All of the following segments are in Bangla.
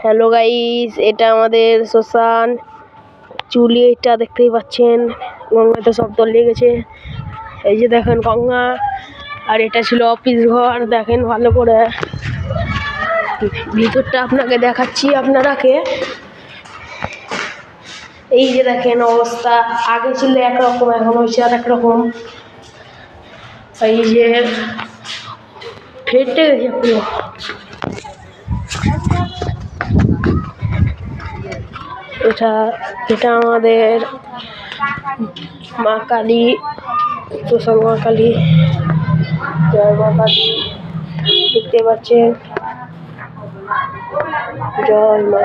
হ্যালো গাইস, এটা আমাদের শ্মশান। চুলি এটা দেখতেই পাচ্ছেন, গঙ্গাতে সব তলিয়ে গেছে। এই যে দেখেন গঙ্গা, আর এটা ছিল অফিস ঘর। দেখেন ভালো করে ভিতরটা আপনাকে দেখাচ্ছি আপনারাকে। এই যে দেখেন অবস্থা, আগে ছিল একরকম, এখন হয়েছে আর একরকম। এই যে ফেটে গেছে পুরো। এটা আমাদের মা কালী, শ্মশান মা কালী। জয় মা কালী, দেখতে পাচ্ছেন। জয় মা।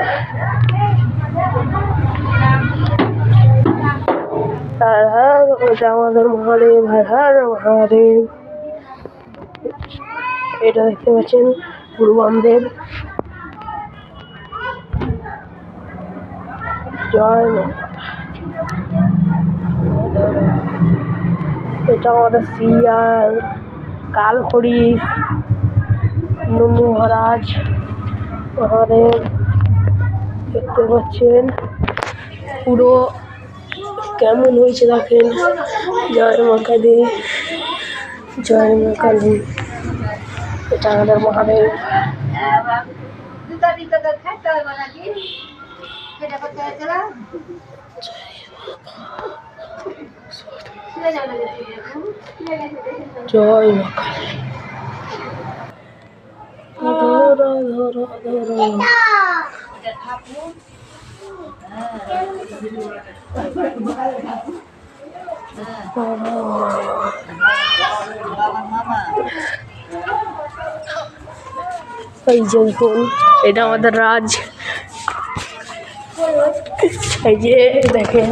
হর হর, এটা আমাদের মহাদেব। হর হর মহাদেব। এটা দেখতে পাচ্ছেন গুরু বামদেব। জয় মা। এটা আমাদের শিয়াল, কাল হরিশ, নমু মহারাজ মহাদেব। দেখতে পাচ্ছেন পুরো কেমন হয়েছে দেখেন। জয় মা কালী, জয় মা কালী। এটা আমাদের মহাদেব। জয় মা কালী। ধরো ধরো ধরো। এই যে এটা আমাদের রাজ। এই যে দেখেন